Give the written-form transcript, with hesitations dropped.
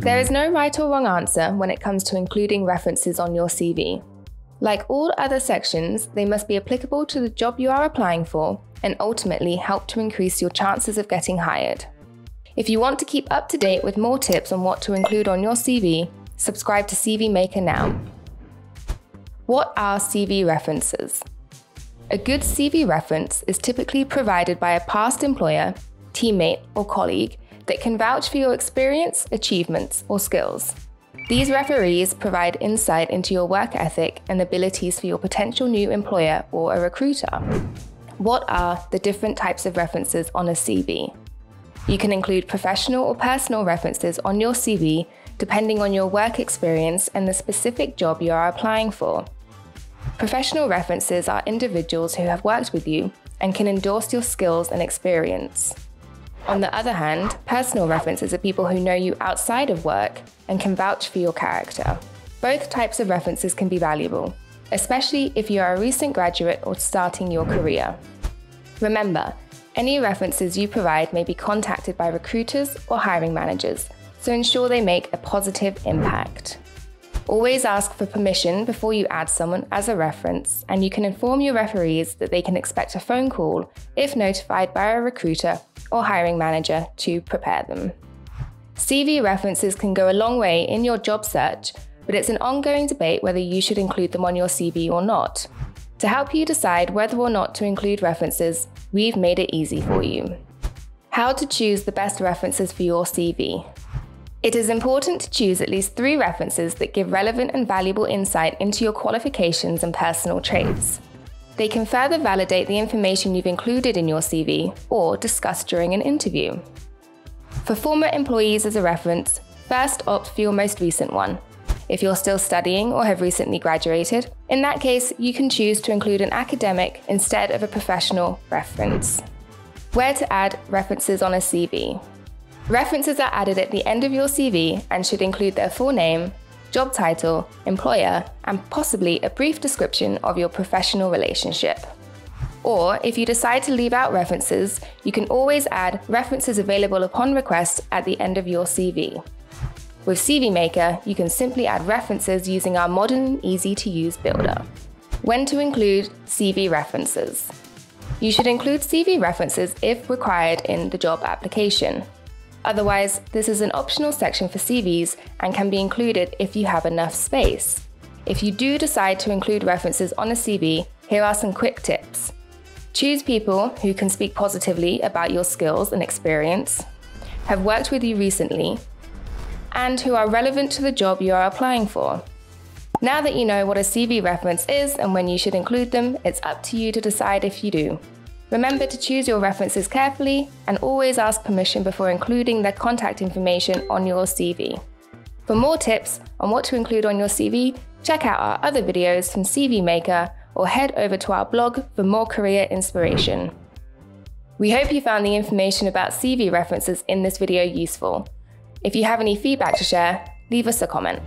There is no right or wrong answer when it comes to including references on your CV. Like all other sections, they must be applicable to the job you are applying for and ultimately help to increase your chances of getting hired. If you want to keep up to date with more tips on what to include on your CV, subscribe to CVMaker now. What are CV references? A good CV reference is typically provided by a past employer, teammate, or colleague that can vouch for your experience, achievements, or skills. These referees provide insight into your work ethic and abilities for your potential new employer or a recruiter. What are the different types of references on a CV? You can include professional or personal references on your CV depending on your work experience and the specific job you are applying for. Professional references are individuals who have worked with you and can endorse your skills and experience. On the other hand, personal references are people who know you outside of work and can vouch for your character. Both types of references can be valuable, especially if you are a recent graduate or starting your career. Remember, any references you provide may be contacted by recruiters or hiring managers, so ensure they make a positive impact. Always ask for permission before you add someone as a reference, and you can inform your referees that they can expect a phone call if notified by a recruiter or hiring manager to prepare them. CV references can go a long way in your job search, but it's an ongoing debate whether you should include them on your CV or not. To help you decide whether or not to include references, we've made it easy for you. How to choose the best references for your CV. It is important to choose at least 3 references that give relevant and valuable insight into your qualifications and personal traits. They can further validate the information you've included in your CV or discussed during an interview. For former employees as a reference, first opt for your most recent one. If you're still studying or have recently graduated, in that case, you can choose to include an academic instead of a professional reference. Where to add references on a CV. References are added at the end of your CV and should include their full name, job title, employer, and possibly a brief description of your professional relationship. Or if you decide to leave out references, you can always add references available upon request at the end of your CV. With CVMaker, you can simply add references using our modern and easy-to-use builder. When to include CV references. You should include CV references if required in the job application. Otherwise, this is an optional section for CVs and can be included if you have enough space. If you do decide to include references on a CV, here are some quick tips. Choose people who can speak positively about your skills and experience, have worked with you recently, and who are relevant to the job you are applying for. Now that you know what a CV reference is and when you should include them, it's up to you to decide if you do. Remember to choose your references carefully and always ask permission before including their contact information on your CV. For more tips on what to include on your CV, check out our other videos from CVMaker or head over to our blog for more career inspiration. We hope you found the information about CV references in this video useful. If you have any feedback to share, leave us a comment.